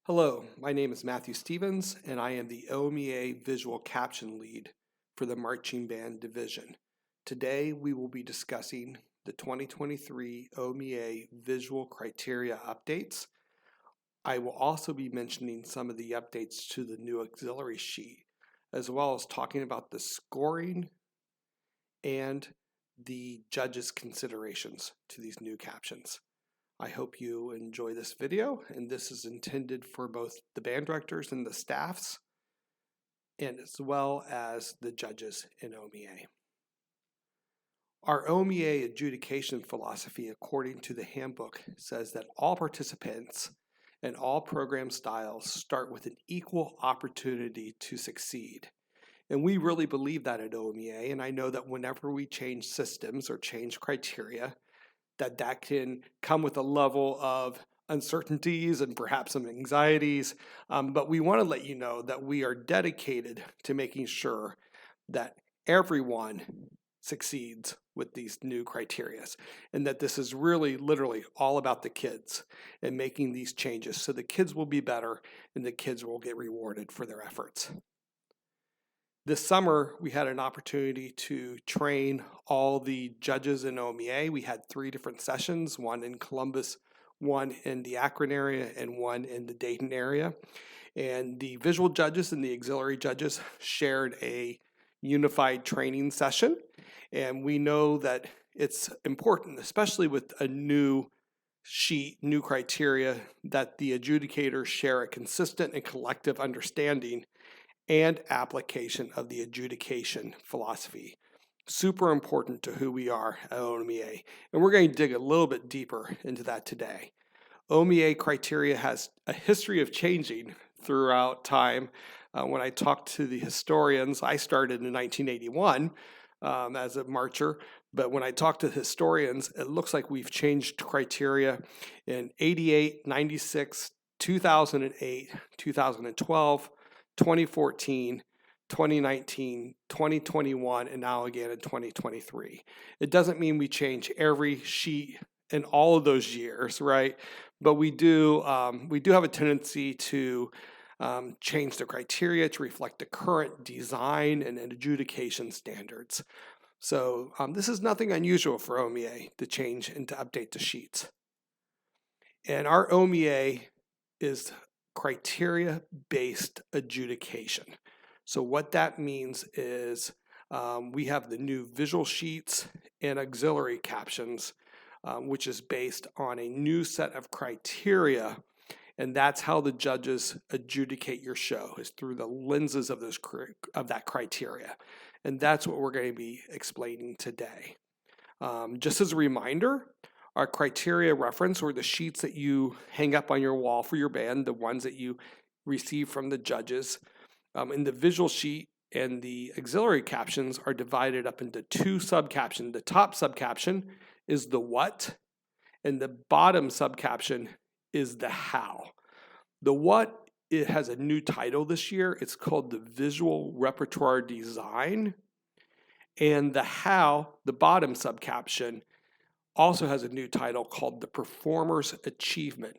Hello, my name is Matthew Stevens, and I am the OMEA Visual Caption Lead for the Marching Band Division. Today, we will be discussing the 2023 OMEA Visual Criteria updates. I will also be mentioning some of the updates to the new auxiliary sheet, as well as talking about the scoring and the judges' considerations to these new captions. I hope you enjoy this video, and this is intended for both the band directors and the staffs, and as well as the judges in OMEA. Our OMEA adjudication philosophy, according to the handbook, says that all participants and all program styles start with an equal opportunity to succeed. And we really believe that at OMEA, and I know that whenever we change systems or change criteria, that can come with a level of uncertainties and perhaps some anxieties, but we want to let you know that we are dedicated to making sure that everyone succeeds with these new criteria, and that this is really literally all about the kids and making these changes so the kids will be better and the kids will get rewarded for their efforts. This summer, we had an opportunity to train all the judges in OMEA. We had 3 different sessions, one in Columbus, one in the Akron area, and one in the Dayton area. And the visual judges and the auxiliary judges shared a unified training session. And we know that it's important, especially with a new sheet, new criteria, that the adjudicators share a consistent and collective understanding and application of the adjudication philosophy. Super important to who we are at OMEA. And we're going to dig a little bit deeper into that today. OMEA criteria has a history of changing throughout time. When I talked to the historians, I started in 1981 as a marcher, but when I talked to historians, it looks like we've changed criteria in 88, 96, 2008, 2012, 2014, 2019, 2021, and now again in 2023. It doesn't mean we change every sheet in all of those years, right? But we do have a tendency to change the criteria to reflect the current design and adjudication standards. So this is nothing unusual for OMEA to change and to update the sheets. And our OMEA is criteria-based adjudication. So what that means is we have the new visual sheets and auxiliary captions, which is based on a new set of criteria, and that's how the judges adjudicate your show, is through the lenses of that criteria. And that's what we're going to be explaining today. Just as a reminder, our criteria reference, or the sheets that you hang up on your wall for your band, the ones that you receive from the judges, in the visual sheet and the auxiliary captions are divided up into 2 sub-captions. The top sub-caption is the what, and the bottom sub-caption is the how. The what, it has a new title this year. It's called the Visual Repertoire Design. And the how, the bottom sub-caption, also has a new title called the Performer's Achievement.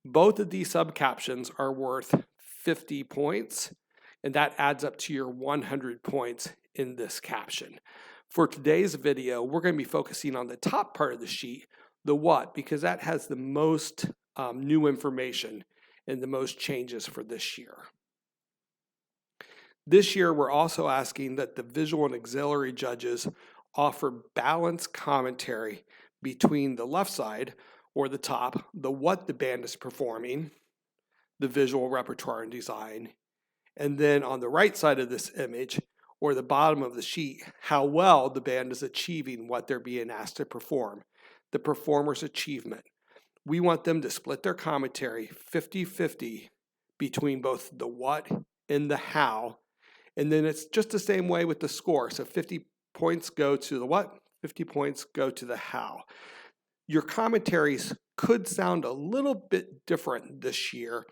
Both of these sub-captions are worth 50 points, and that adds up to your 100 points in this caption. For today's video, we're going to be focusing on the top part of the sheet, the what, because that has the most new information and the most changes for this year. This year, we're also asking that the visual and auxiliary judges offer balanced commentary between the left side, or the top, the what the band is performing, the visual repertoire and design, and then on the right side of this image, or the bottom of the sheet, how well the band is achieving what they're being asked to perform, the performer's achievement. We want them to split their commentary 50-50 between both the what and the how, and then it's just the same way with the score. So 50 points go to the what, 50 points go to the how. Your commentaries could sound a little bit different this year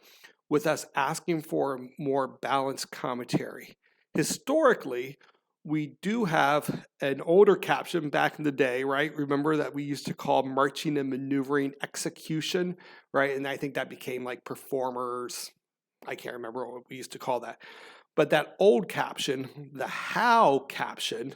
with us asking for more balanced commentary. Historically, we do have an older caption back in the day, right? Remember that we used to call marching and maneuvering execution, right? And I think that became like performers I can't remember what we used to call that. But that old caption, the how caption,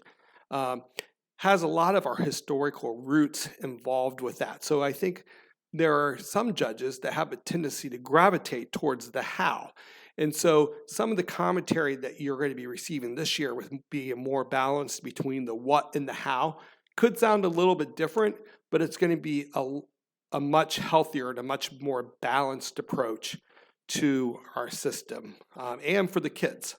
has a lot of our historical roots involved with that. So I think there are some judges that have a tendency to gravitate towards the how. And so some of the commentary that you're going to be receiving this year with being more balanced between the what and the how could sound a little bit different, but it's going to be a much healthier and a much more balanced approach to our system and for the kids.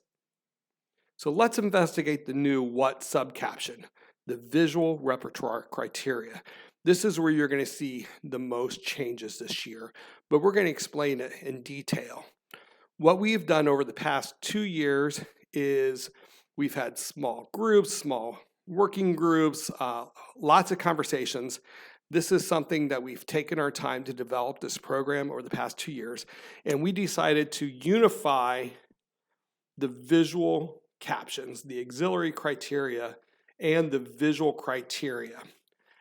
So let's investigate the new what sub-caption, the visual repertoire criteria. This is where you're going to see the most changes this year, but we're going to explain it in detail. What we've done over the past 2 years is we've had small groups, small working groups, lots of conversations. This is something that we've taken our time to develop this program over the past 2 years, and we decided to unify the visual captions, the auxiliary criteria, and the visual criteria.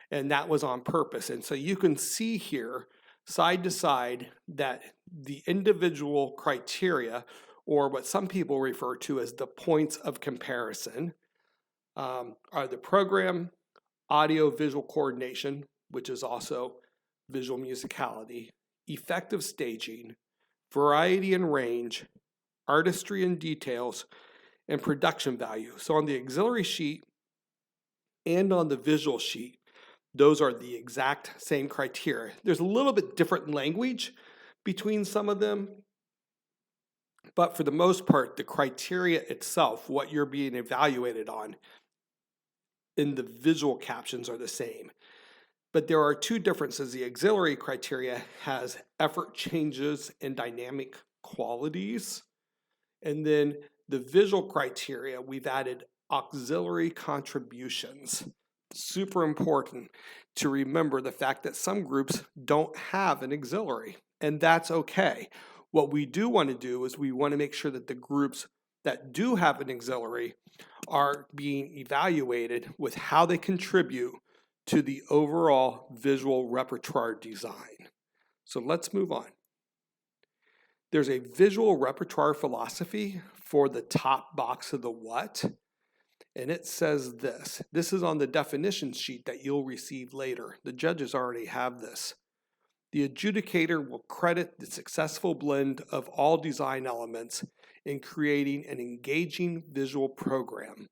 And that was on purpose. And so you can see here, side to side, that the individual criteria, or what some people refer to as the points of comparison, are the program, audio-visual coordination, which is also visual musicality, effective staging, variety and range, artistry and details, and production value. So on the auxiliary sheet and on the visual sheet, those are the exact same criteria. There's a little bit different language between some of them, but for the most part, the criteria itself, what you're being evaluated on in the visual captions are the same. But there are two differences. The auxiliary criteria has effort changes and dynamic qualities. And then the visual criteria, we've added auxiliary contributions. Super important to remember the fact that some groups don't have an auxiliary, and that's okay. What we do want to do is we want to make sure that the groups that do have an auxiliary are being evaluated with how they contribute to the overall visual repertoire design. So let's move on. There's a visual repertoire philosophy for the top box of the what, and it says this. This is on the definition sheet that you'll receive later. The judges already have this. The adjudicator will credit the successful blend of all design elements in creating an engaging visual program.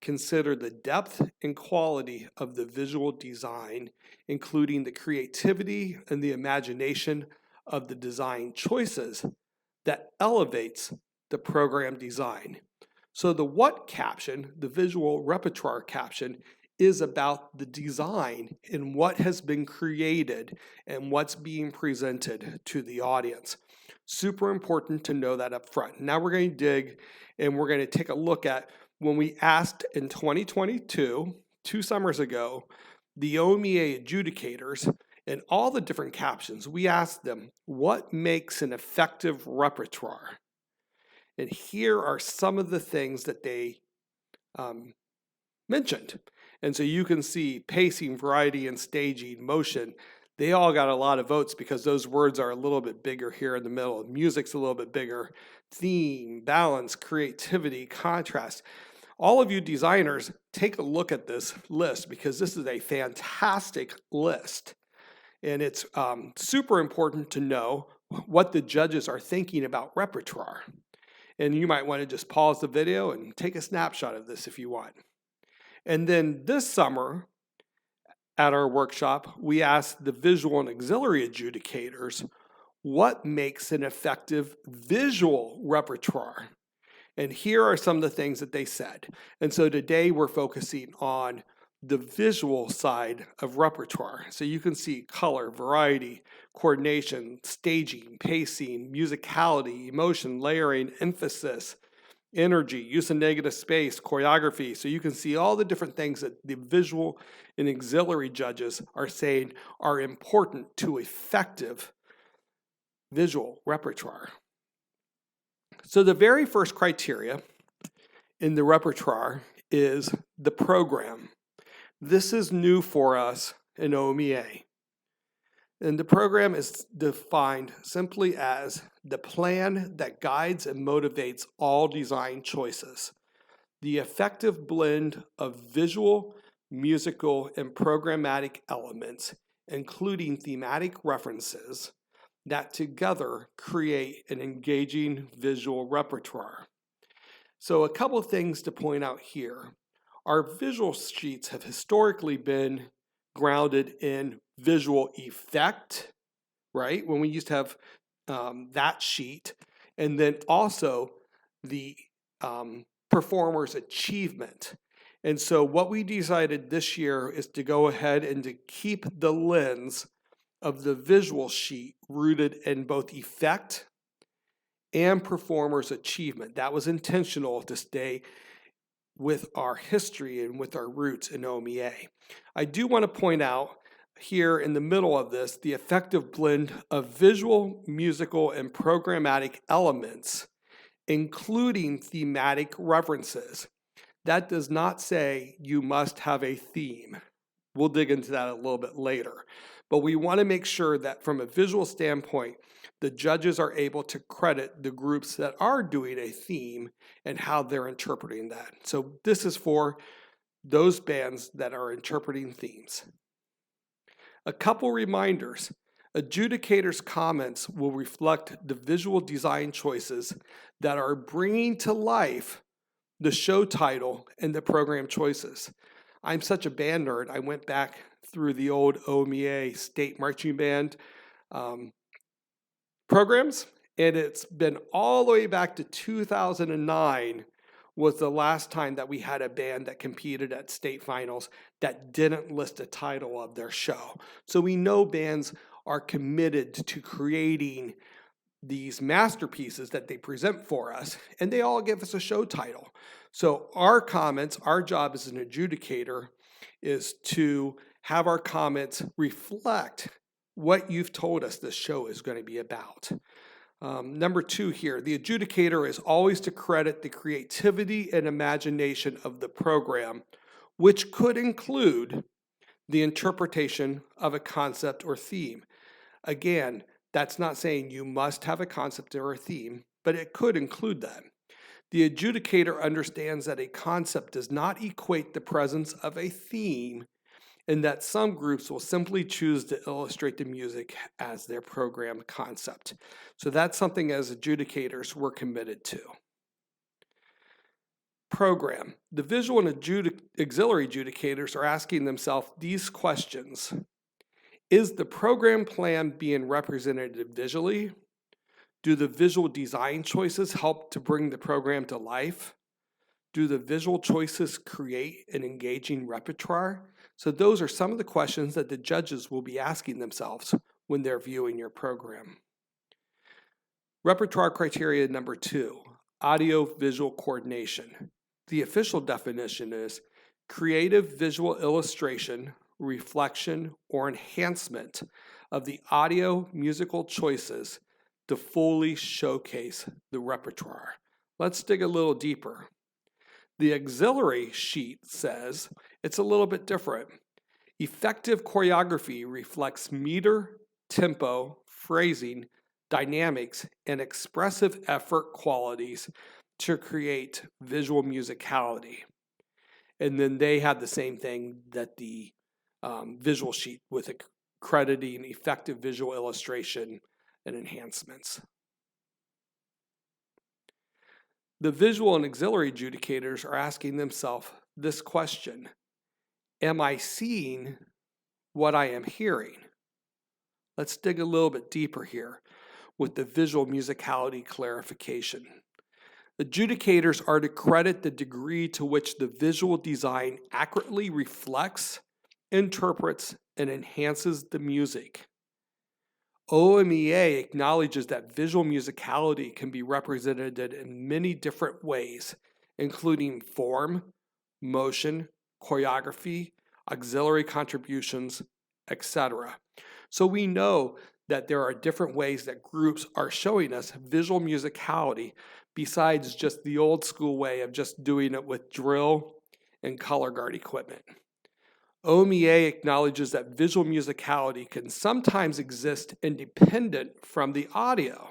Consider the depth and quality of the visual design, including the creativity and the imagination of the design choices that elevates the program design. So the what caption, the visual repertoire caption, is about the design and what has been created and what's being presented to the audience. Super important to know that up front. Now we're going to dig and we're going to take a look at when we asked in 2022, 2 summers ago, the OMEA adjudicators and all the different captions, we asked them, what makes an effective repertoire? And here are some of the things that they mentioned. And so you can see pacing, variety, and staging, motion. They all got a lot of votes because those words are a little bit bigger here in the middle. Music's a little bit bigger. Theme, balance, creativity, contrast. All of you designers, take a look at this list because this is a fantastic list. And it's super important to know what the judges are thinking about repertoire. And you might want to just pause the video and take a snapshot of this if you want. And then this summer at our workshop, we asked the visual and auxiliary adjudicators, what makes an effective visual repertoire? And here are some of the things that they said. And so today we're focusing on the visual side of repertoire. So you can see color, variety, coordination, staging, pacing, musicality, emotion, layering, emphasis, energy, use of negative space, choreography. So you can see all the different things that the visual and auxiliary judges are saying are important to effective visual repertoire. So the very first criteria in the repertoire is the program. This is new for us in OMEA. And the program is defined simply as the plan that guides and motivates all design choices. The effective blend of visual, musical, and programmatic elements, including thematic references, that together create an engaging visual repertoire. So a couple of things to point out here. Our visual sheets have historically been grounded in visual effect, right? When we used to have that sheet, and then also the performer's achievement. And so what we decided this year is to go ahead and to keep the lens of the visual sheet rooted in both effect and performer's achievement. That was intentional to stay with our history and with our roots in OMEA. I do want to point out here in the middle of this the effective blend of visual, musical, and programmatic elements, including thematic references. That does not say you must have a theme. We'll dig into that a little bit later. But we want to make sure that from a visual standpoint, the judges are able to credit the groups that are doing a theme and how they're interpreting that. So this is for those bands that are interpreting themes. A couple reminders. Adjudicators' comments will reflect the visual design choices that are bringing to life the show title and the program choices. I'm such a band nerd, I went back through the old OMEA state marching band programs, and it's been all the way back to 2009 was the last time that we had a band that competed at state finals that didn't list a title of their show. So we know bands are committed to creating these masterpieces that they present for us, and they all give us a show title. So our comments, our job as an adjudicator is to have our comments reflect what you've told us this show is going to be about. Number 2 here, the adjudicator is always to credit the creativity and imagination of the program, which could include the interpretation of a concept or theme. Again, that's not saying you must have a concept or a theme, but it could include that. The adjudicator understands that a concept does not equate the presence of a theme, and that some groups will simply choose to illustrate the music as their program concept. So that's something as adjudicators we're committed to. Program. The visual and auxiliary adjudicators are asking themselves these questions. Is the program plan being represented visually? Do the visual design choices help to bring the program to life? Do the visual choices create an engaging repertoire? So those are some of the questions that the judges will be asking themselves when they're viewing your program. Repertoire criteria number 2, audio-visual coordination. The official definition is creative visual illustration, reflection, or enhancement of the audio musical choices to fully showcase the repertoire. Let's dig a little deeper. The auxiliary sheet says it's a little bit different. Effective choreography reflects meter, tempo, phrasing, dynamics, and expressive effort qualities to create visual musicality. And then they have the same thing that the visual sheet with crediting effective visual illustration and enhancements. The visual and auxiliary adjudicators are asking themselves this question: am I seeing what I am hearing? Let's dig a little bit deeper here with the visual musicality clarification. Adjudicators are to credit the degree to which the visual design accurately reflects, interprets, and enhances the music. OMEA acknowledges that visual musicality can be represented in many different ways, including form, motion, choreography, auxiliary contributions, etc. So we know that there are different ways that groups are showing us visual musicality besides just the old school way of just doing it with drill and color guard equipment. OMEA acknowledges that visual musicality can sometimes exist independent from the audio.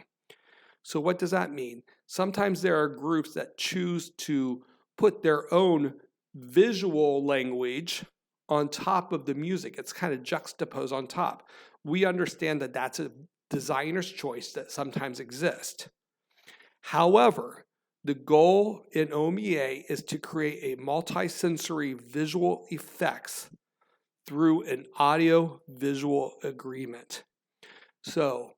So what does that mean? Sometimes there are groups that choose to put their own visual language on top of the music. It's kind of juxtaposed on top. We understand that that's a designer's choice that sometimes exists. However, the goal in OMEA is to create a multi-sensory visual effects through an audio-visual agreement. So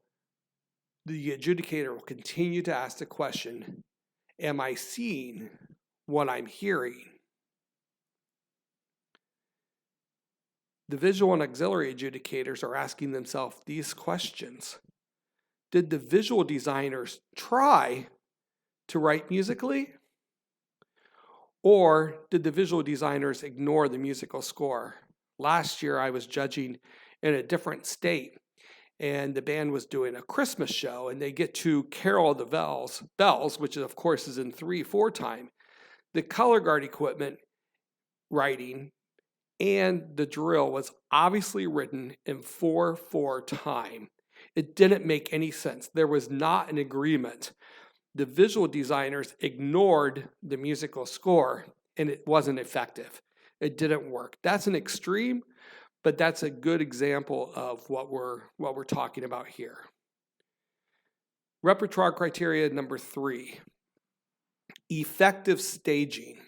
the adjudicator will continue to ask the question, am I seeing what I'm hearing? The visual and auxiliary adjudicators are asking themselves these questions. Did the visual designers try to write musically? Or did the visual designers ignore the musical score? Last year I was judging in a different state, and the band was doing a Christmas show, and they get to Carol of the Bells, which of course is in 3/4 time. The color guard equipment writing and the drill was obviously written in 4/4 time. It didn't make any sense. There was not an agreement. The visual designers ignored the musical score, and it wasn't effective. It didn't work. That's an extreme, but that's a good example of what we're talking about here. Repertoire criteria number 3, effective staging.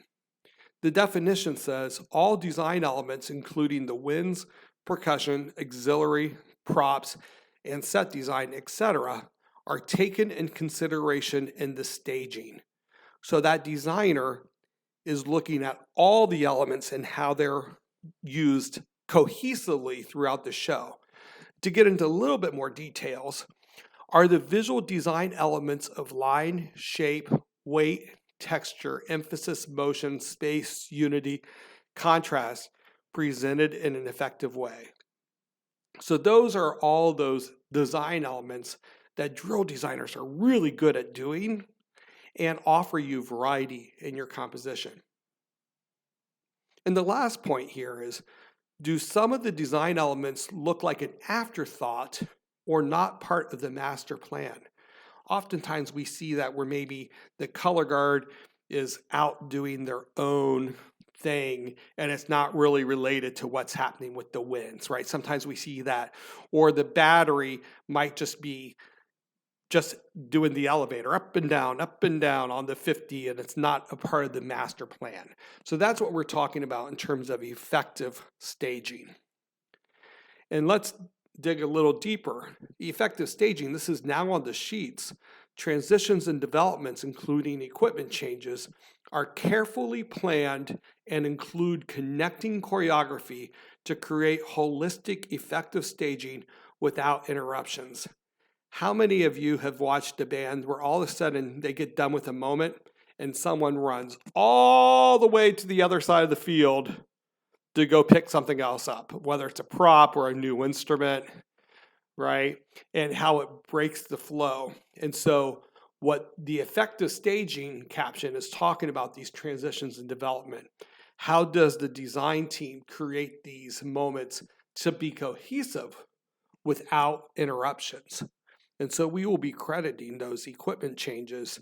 The definition says all design elements, including the winds, percussion, auxiliary, props, and set design, etc., are taken in consideration in the staging. So that designer is looking at all the elements and how they're used cohesively throughout the show. To get into a little bit more details, are the visual design elements of line, shape, weight, texture, emphasis, motion, space, unity, contrast presented in an effective way? So those are all those design elements that drill designers are really good at doing and offer you variety in your composition. And the last point here is, do some of the design elements look like an afterthought or not part of the master plan? Oftentimes we see that where maybe the color guard is out doing their own thing and it's not really related to what's happening with the winds, right? Sometimes we see that. Or the battery might just be just doing the elevator up and down on the 50, and it's not a part of the master plan. So that's what we're talking about in terms of effective staging. And let's dig a little deeper. Effective staging, this is now on the sheets. Transitions and developments, including equipment changes, are carefully planned and include connecting choreography to create holistic, effective staging without interruptions. How many of you have watched a band where all of a sudden they get done with a moment and someone runs all the way to the other side of the field to go pick something else up, whether it's a prop or a new instrument, right? And how it breaks the flow. And so what the effective staging caption is talking about, these transitions and development. How does the design team create these moments to be cohesive without interruptions? And so we will be crediting those equipment changes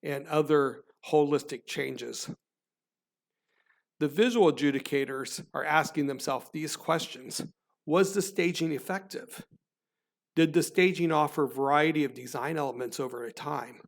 and other holistic changes. The visual adjudicators are asking themselves these questions. Was the staging effective? Did the staging offer variety of design elements over a time?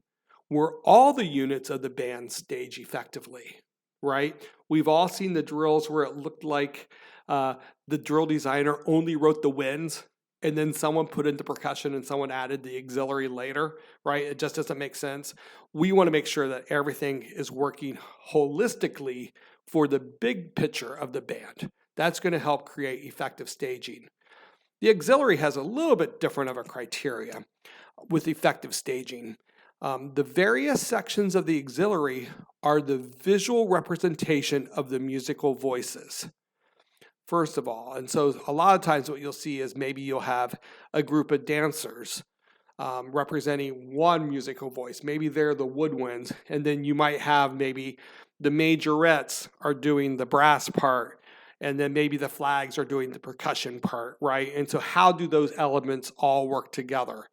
Were all the units of the band staged effectively, right? We've all seen the drills where it looked like the drill designer only wrote the winds, and then someone put in the percussion and someone added the auxiliary later, right? It just doesn't make sense. We want to make sure that everything is working holistically for the big picture of the band. That's going to help create effective staging. The auxiliary has a little bit different of a criteria with effective staging. The various sections of the auxiliary are the visual representation of the musical voices, first of all. And so a lot of times what you'll see is maybe you'll have a group of dancers representing one musical voice. Maybe they're the woodwinds, and then you might have maybe the majorettes are doing the brass part, And then maybe the flags are doing the percussion part, right? And so how do those elements all work together?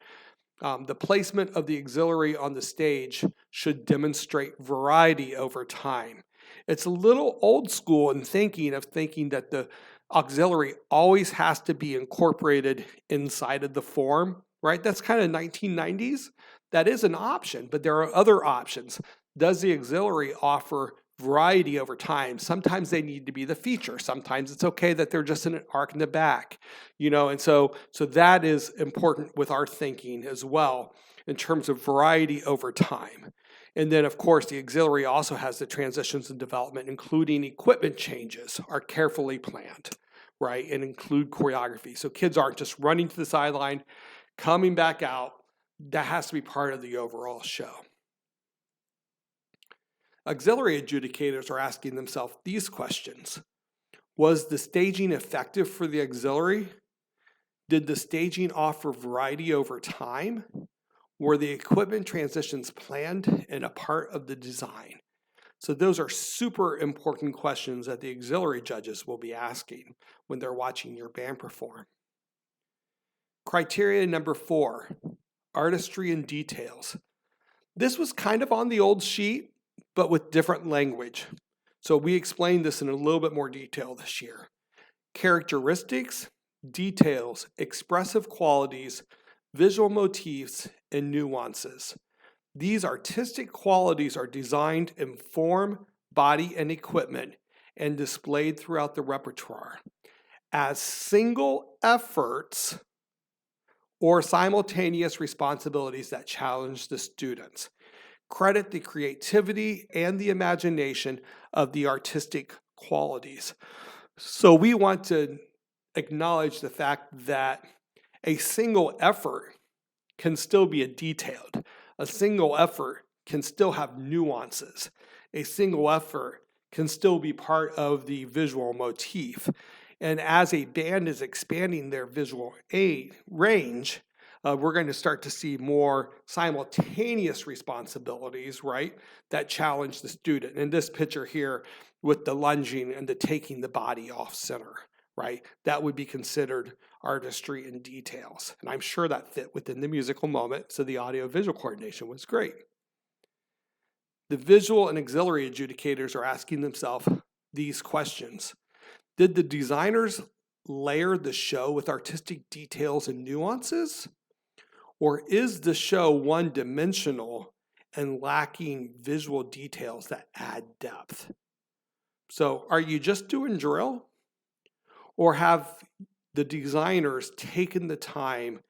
The placement of the auxiliary on the stage should demonstrate variety over time. It's a little old school in thinking that the auxiliary always has to be incorporated inside of the form, right? That's kind of 1990s. That is an option, but there are other options. Does the auxiliary offer variety over time? Sometimes they need to be the feature. Sometimes it's okay that they're just an arc in the back, and so that is important with our thinking as well in terms of variety over time. And then, of course, the auxiliary also has the transitions and development, including equipment changes, are carefully planned, right, and include choreography. So kids aren't just running to the sideline, coming back out. That has to be part of the overall show. Auxiliary adjudicators are asking themselves these questions. Was the staging effective for the auxiliary? Did the staging offer variety over time? Were the equipment transitions planned and a part of the design? So those are super important questions that the auxiliary judges will be asking when they're watching your band perform. Criteria number 4, artistry and details. This was kind of on the old sheet, but with different language. So we explained this in a little bit more detail this year. Characteristics, details, expressive qualities, visual motifs, and nuances. These artistic qualities are designed in form, body, and equipment and displayed throughout the repertoire as single efforts or simultaneous responsibilities that challenge the students. Credit the creativity and the imagination of the artistic qualities. So we want to acknowledge the fact that a single effort can still be detailed. A single effort can still have nuances. A single effort can still be part of the visual motif. And as a band is expanding their visual range, we're going to start to see more simultaneous responsibilities, right, that challenge the student. In this picture here with the lunging and the taking the body off center, right, that would be considered artistry and details. And I'm sure that fit within the musical moment, so the audio-visual coordination was great. The visual and auxiliary adjudicators are asking themselves these questions. Did the designers layer the show with artistic details and nuances? Or is the show one-dimensional and lacking visual details that add depth? So are you just doing drill? Or have the designers taken the time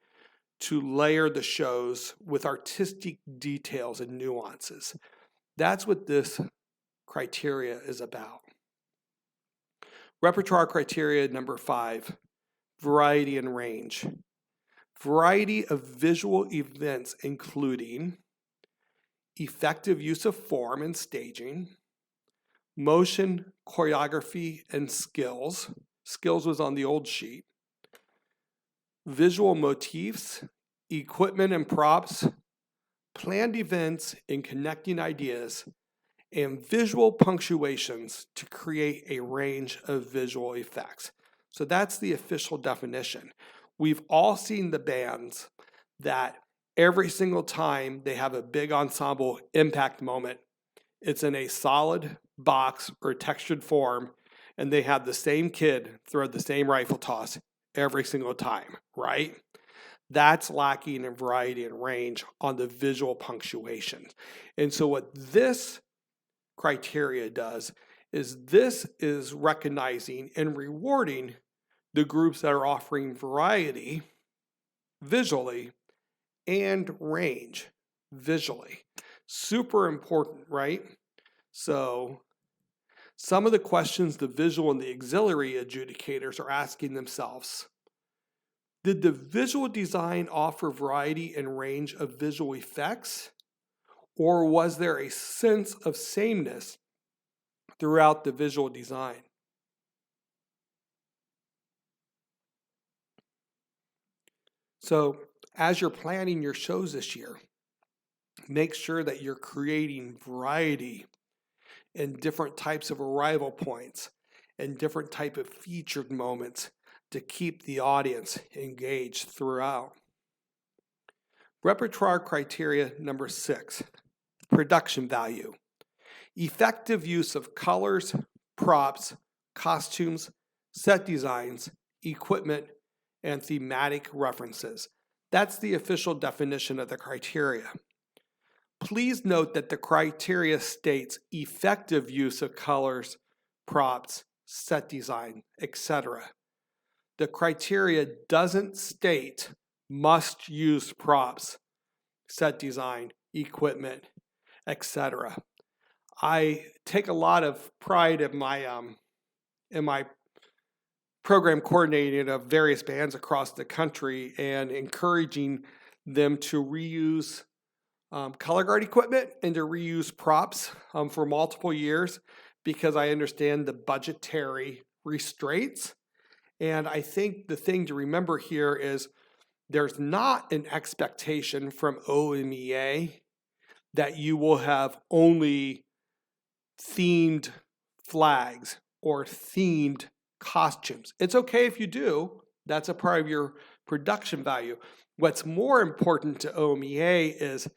to layer the shows with artistic details and nuances? That's what this criteria is about. Repertoire criteria number 5, variety and range. Variety of visual events including effective use of form and staging, motion, choreography, and skills. Skills was on the old sheet. Visual motifs, equipment and props, planned events and connecting ideas, and visual punctuations to create a range of visual effects. So that's the official definition. We've all seen the bands that every single time they have a big ensemble impact moment, it's in a solid box or textured form, and they have the same kid throw the same rifle toss every single time, right? That's lacking in variety and range on the visual punctuation. And so what this criteria does is this is recognizing and rewarding the groups that are offering variety visually and range visually. Super important, right? So some of the questions the visual and the auxiliary adjudicators are asking themselves: did the visual design offer variety and range of visual effects? Or was there a sense of sameness throughout the visual design? So as you're planning your shows this year, make sure that you're creating variety and different types of arrival points and different type of featured moments to keep the audience engaged throughout. Repertoire criteria number 6, production value. Effective use of colors, props, costumes, set designs, equipment, and thematic references. That's the official definition of the criteria. Please note that the criteria states effective use of colors, props, set design, etc. The criteria doesn't state must use props, set design, equipment, etc. I take a lot of pride in my program coordinating of various bands across the country and encouraging them to reuse color guard equipment and to reuse props for multiple years, because I understand the budgetary restraints. And I think the thing to remember here is there's not an expectation from OMEA that you will have only themed flags or themed costumes. It's okay if you do. That's a part of your production value. What's more important to OMEA is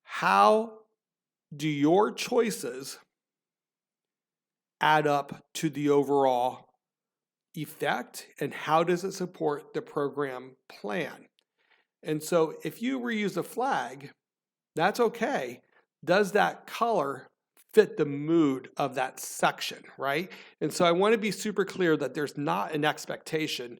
how do your choices add up to the overall effect, and how does it support the program plan? And so if you reuse a flag, that's okay. Does that color fit the mood of that section, right? And so I want to be super clear that there's not an expectation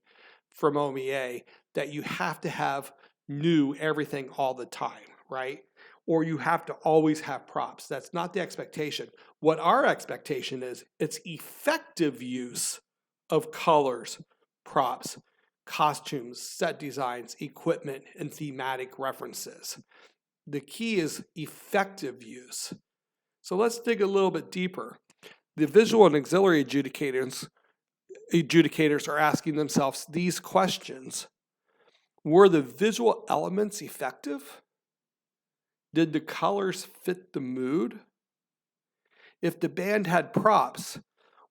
from OMEA that you have to have new everything all the time, right? Or you have to always have props. That's not the expectation. What our expectation is, it's effective use of colors, props, costumes, set designs, equipment, and thematic references. The key is effective use. So let's dig a little bit deeper. The visual and auxiliary adjudicators are asking themselves these questions. Were the visual elements effective? Did the colors fit the mood? If the band had props,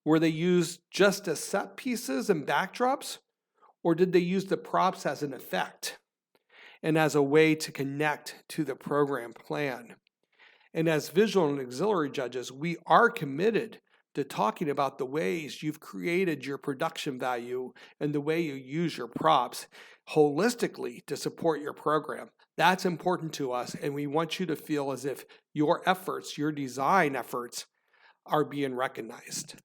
were they used just as set pieces and backdrops, or did they use the props as an effect and as a way to connect to the program plan? And as visual and auxiliary judges, we are committed to talking about the ways you've created your production value and the way you use your props holistically to support your program. That's important to us, and we want you to feel as if your efforts, your design efforts, are being recognized.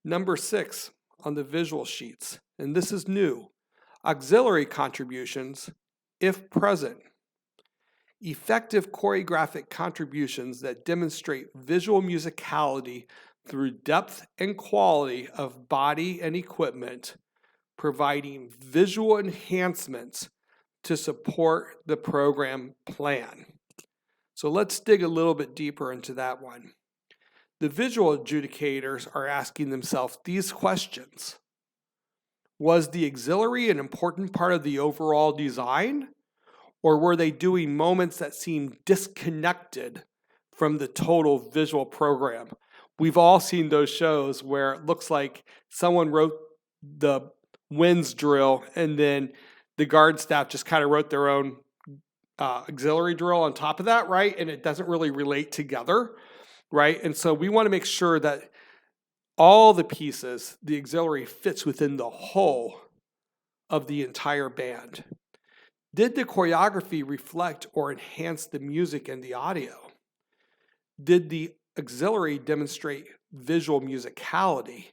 Number 6 on the visual sheets, and this is new, auxiliary contributions, if present. Effective choreographic contributions that demonstrate visual musicality through depth and quality of body and equipment, providing visual enhancements to support the program plan. So let's dig a little bit deeper into that one. The visual adjudicators are asking themselves these questions. Was the auxiliary an important part of the overall design? Or were they doing moments that seemed disconnected from the total visual program? We've all seen those shows where it looks like someone wrote the winds drill and then the guard staff just kind of wrote their own auxiliary drill on top of that, right? And it doesn't really relate together, right? And so we want to make sure that all the pieces, the auxiliary fits within the whole of the entire band. Did the choreography reflect or enhance the music and the audio? Did the auxiliary demonstrate visual musicality?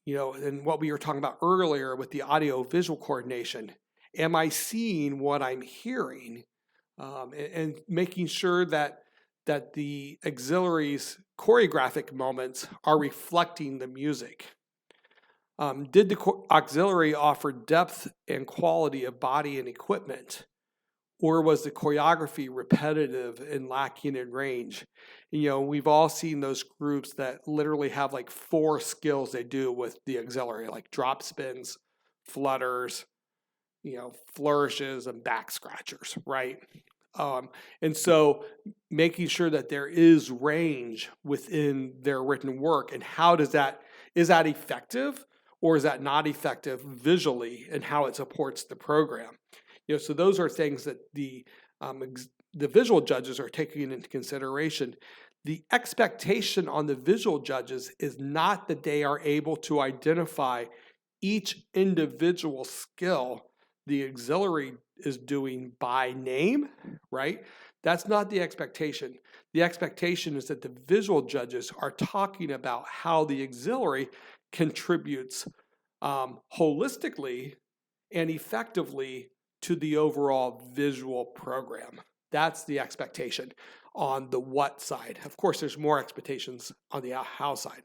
And what we were talking about earlier with the audio-visual coordination. Am I seeing what I'm hearing? And making sure that the auxiliary's choreographic moments are reflecting the music. Did the auxiliary offer depth and quality of body and equipment? Or was the choreography repetitive and lacking in range? We've all seen those groups that literally have like 4 skills they do with the auxiliary, like drop spins, flutters, flourishes, and back scratchers, right? And so making sure that there is range within their written work, and how is that effective or is that not effective visually, and how it supports the program. So those are things that the visual judges are taking into consideration. The expectation on the visual judges is not that they are able to identify each individual skill the auxiliary is doing by name, right? That's not the expectation. The expectation is that the visual judges are talking about how the auxiliary contributes holistically and effectively to the overall visual program. That's the expectation on the what side. Of course, there's more expectations on the how side.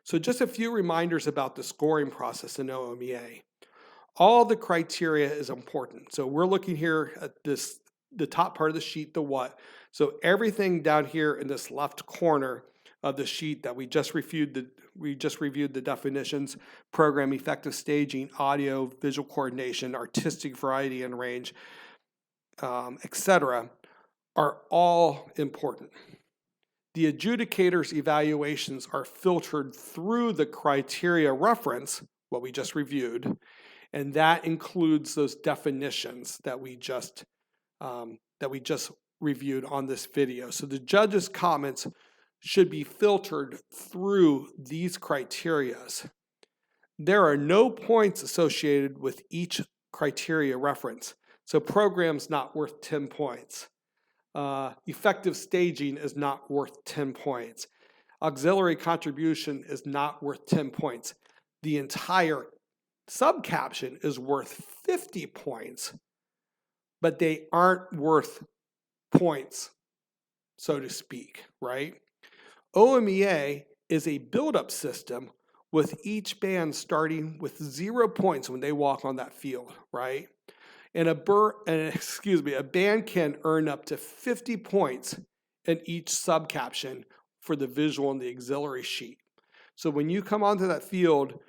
So just a few reminders about the scoring process in OMEA. All the criteria is important. So we're looking here at the top part of the sheet, the what. So everything down here in this left corner of the sheet that we just reviewed the definitions: program, effective staging, audio, visual coordination, artistic variety and range, etc., are all important. The adjudicator's evaluations are filtered through the criteria reference, what we just reviewed, and that includes those definitions that we just reviewed on this video. So the judge's comments should be filtered through these criterias. There are no points associated with each criteria reference. So program's not worth 10 points. Effective staging is not worth 10 points. Auxiliary contribution is not worth 10 points. The entire sub-caption is worth 50 points, but they aren't worth points, so to speak, right? OMEA is a build-up system with each band starting with 0 points when they walk on that field, right? And a band can earn up to 50 points in each sub-caption for the visual and the auxiliary sheet. So when you come onto that field,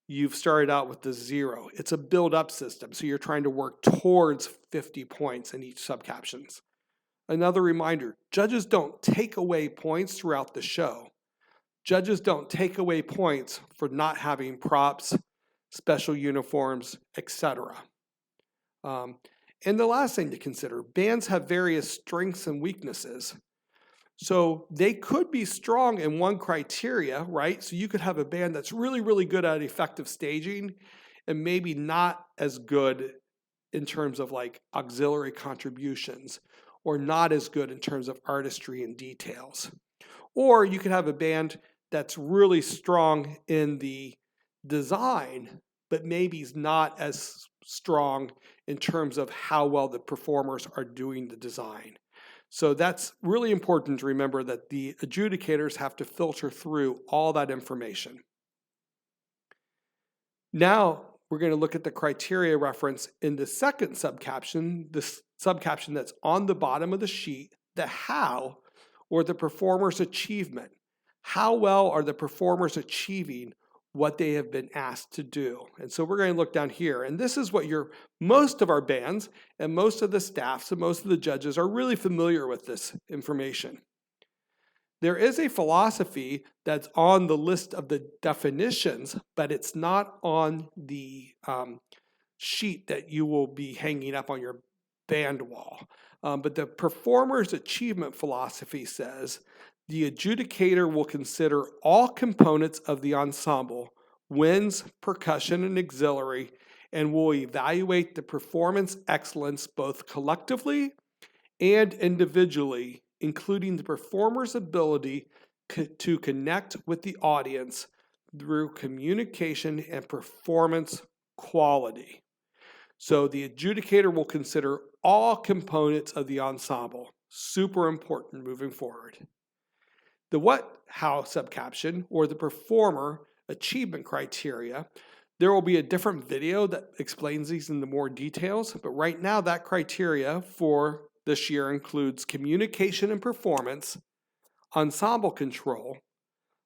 you've started out with the 0. It's a build-up system, so you're trying to work towards 50 points in each sub-captions. Another reminder, judges don't take away points throughout the show. Judges don't take away points for not having props, special uniforms, etc. And the last thing to consider, bands have various strengths and weaknesses. So they could be strong in one criteria, right? So you could have a band that's really, really good at effective staging and maybe not as good in terms of like auxiliary contributions, or not as good in terms of artistry and details. Or you could have a band that's really strong in the design, but maybe is not as strong in terms of how well the performers are doing the design. So that's really important to remember, that the adjudicators have to filter through all that information. Now we're going to look at the criteria reference in the second sub-caption, the sub-caption that's on the bottom of the sheet, the how, or the performer's achievement. How well are the performers achieving what they have been asked to do? And so we're going to look down here, and this is what most of our bands and most of the staffs and most of the judges are really familiar with this information. There is a philosophy that's on the list of the definitions, but it's not on the sheet that you will be hanging up on your band wall. But the performer's achievement philosophy says the adjudicator will consider all components of the ensemble, winds, percussion, and auxiliary, and will evaluate the performance excellence both collectively and individually, including the performer's ability to connect with the audience through communication and performance quality. So the adjudicator will consider all components of the ensemble. Super important moving forward. The what, how sub-caption, or the performer achievement criteria, there will be a different video that explains these in the more details, but right now that criteria for this year includes communication and performance, ensemble control,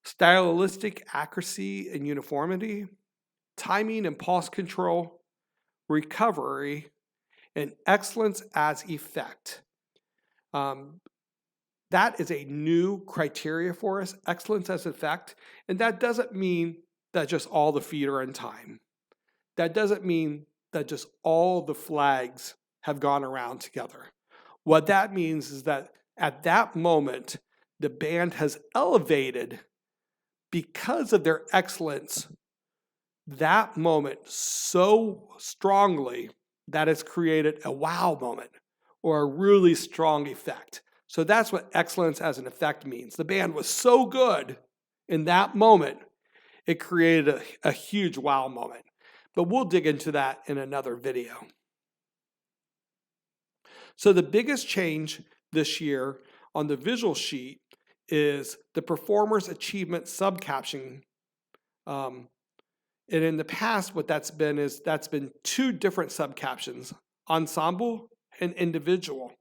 stylistic accuracy and uniformity, timing and pulse control, recovery, and excellence as effect. That is a new criteria for us, excellence as effect, and that doesn't mean that just all the feet are in time. That doesn't mean that just all the flags have gone around together. What that means is that at that moment, the band has elevated because of their excellence that moment so strongly that it's created a wow moment or a really strong effect. So that's what excellence as an effect means. The band was so good in that moment, it created a huge wow moment. But we'll dig into that in another video. So the biggest change this year on the visual sheet is the performer's achievement sub-caption. And in the past, what that's been two different sub-captions, ensemble and individual.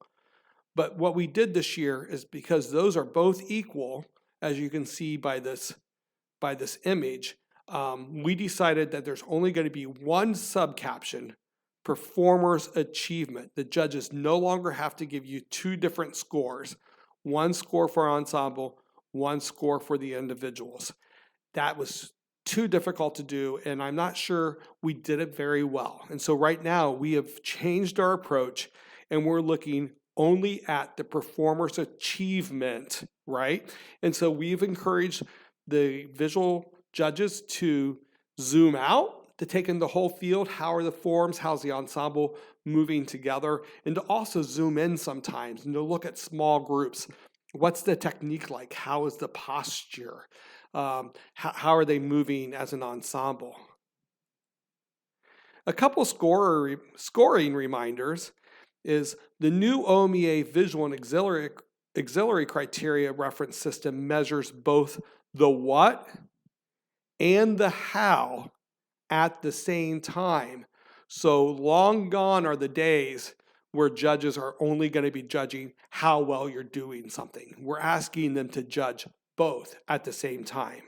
But what we did this year is, because those are both equal, as you can see by this image, we decided that there's only going to be one sub-caption, performer's achievement. The judges no longer have to give you two different scores, one score for ensemble, one score for the individuals. That was too difficult to do, and I'm not sure we did it very well. And so right now we have changed our approach, and we're looking only at the performer's achievement, right? And so we've encouraged the visual judges to zoom out, to take in the whole field. How are the forms? How's the ensemble moving together? And to also zoom in sometimes and to look at small groups. What's the technique like? How is the posture? How are they moving as an ensemble? A couple scoring reminders is the new OMEA visual and auxiliary criteria reference system measures both the what and the how at the same time. So long gone are the days where judges are only going to be judging how well you're doing something. We're asking them to judge both at the same time.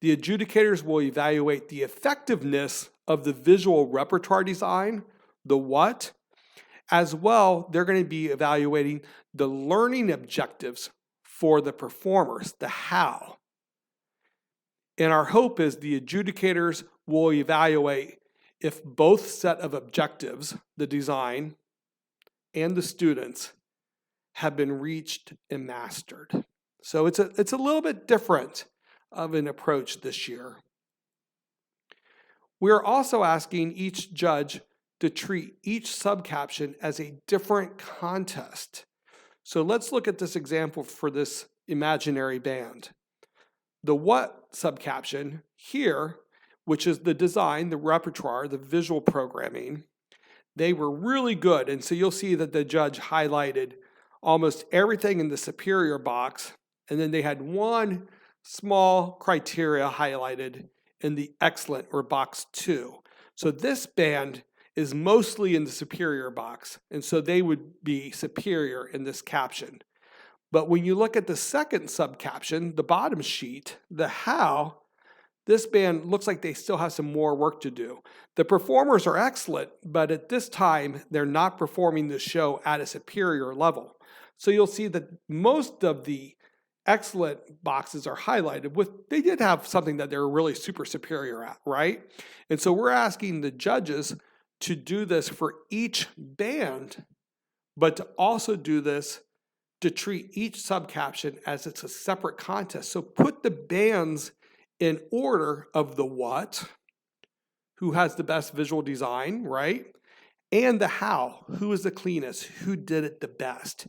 The adjudicators will evaluate the effectiveness of the visual repertoire design, the what, as well. They're going to be evaluating the learning objectives for the performers, the how. And our hope is the adjudicators will evaluate if both set of objectives, the design and the students, have been reached and mastered. So it's a little bit different of an approach this year. We're also asking each judge to treat each sub-caption as a different contest. So let's look at this example for this imaginary band. The what sub-caption here, which is the design, the repertoire, the visual programming, they were really good. And so you'll see that the judge highlighted almost everything in the superior box, and then they had one small criteria highlighted in the excellent or box 2. So this band is mostly in the superior box, and so they would be superior in this caption. But when you look at the second sub-caption, the bottom sheet, the how, this band looks like they still have some more work to do. The performers are excellent, but at this time, they're not performing the show at a superior level. So you'll see that most of the excellent boxes are highlighted with, they did have something that they're really super superior at, right? And so we're asking the judges to do this for each band, but to also do this to treat each sub-caption as it's a separate contest. So put the bands in order of the what, who has the best visual design, right? And the how, who is the cleanest, who did it the best.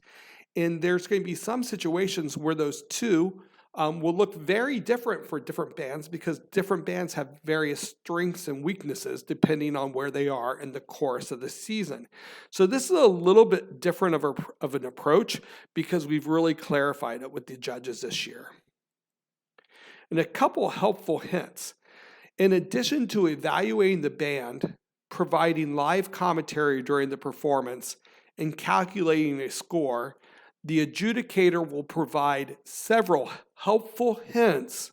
And there's going to be some situations where those two will look very different for different bands, because different bands have various strengths and weaknesses depending on where they are in the course of the season. So this is a little bit different of an approach, because we've really clarified it with the judges this year. And a couple helpful hints. In addition to evaluating the band, providing live commentary during the performance, and calculating a score, the adjudicator will provide several helpful hints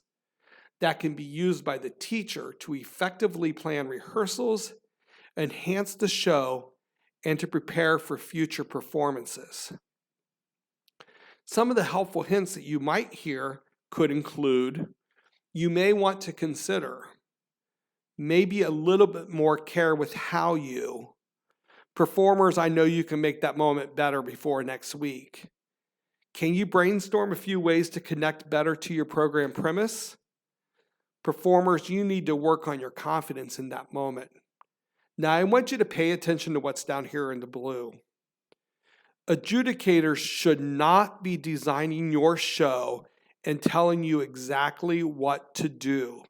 that can be used by the teacher to effectively plan rehearsals, enhance the show, and to prepare for future performances. Some of the helpful hints that you might hear could include, you may want to consider maybe a little bit more care with how you. Performers, I know you can make that moment better before next week. Can you brainstorm a few ways to connect better to your program premise? Performers, you need to work on your confidence in that moment. Now, I want you to pay attention to what's down here in the blue. Adjudicators should not be designing your show and telling you exactly what to do.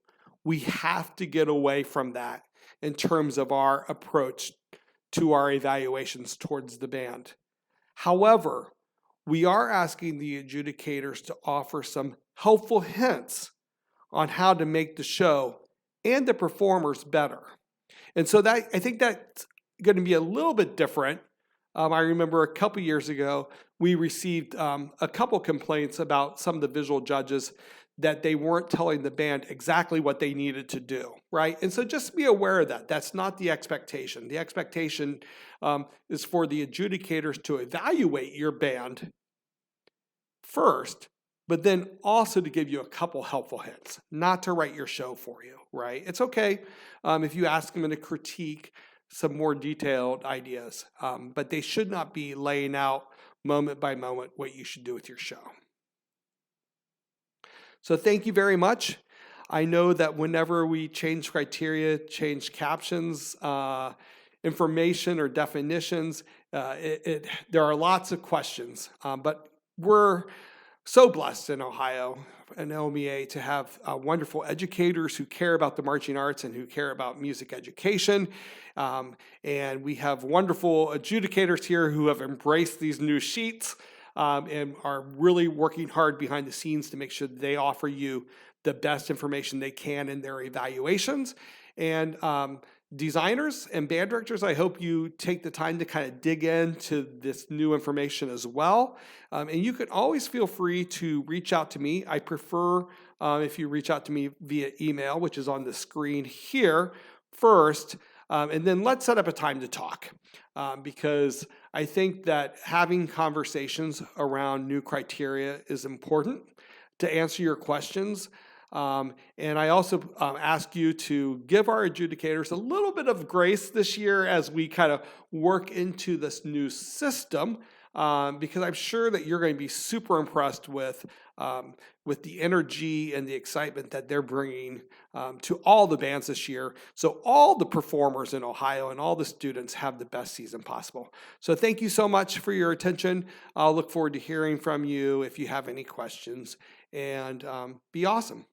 We have to get away from that in terms of our approach to our evaluations towards the band. However, we are asking the adjudicators to offer some helpful hints on how to make the show and the performers better. And so I think that's going to be a little bit different. I remember a couple years ago, we received a couple complaints about some of the visual judges that they weren't telling the band exactly what they needed to do, right? And so just be aware of that. That's not the expectation. The expectation is for the adjudicators to evaluate your band first, but then also to give you a couple helpful hints, not to write your show for you, right? It's okay if you ask them to critique some more detailed ideas, but they should not be laying out moment by moment what you should do with your show. So thank you very much. I know that whenever we change criteria, change captions, information or definitions, there are lots of questions, but we're so blessed in Ohio and OMEA to have wonderful educators who care about the marching arts and who care about music education. And we have wonderful adjudicators here who have embraced these new sheets and are really working hard behind the scenes to make sure that they offer you the best information they can in their evaluations. And designers and band directors, I hope you take the time to kind of dig into this new information as well. And you can always feel free to reach out to me. I prefer if you reach out to me via email, which is on the screen here first, and then let's set up a time to talk. Because I think that having conversations around new criteria is important to answer your questions. And I also ask you to give our adjudicators a little bit of grace this year as we kind of work into this new system, because I'm sure that you're going to be super impressed with the energy and the excitement that they're bringing to all the bands this year. So all the performers in Ohio and all the students have the best season possible. So thank you so much for your attention. I'll look forward to hearing from you if you have any questions, and be awesome.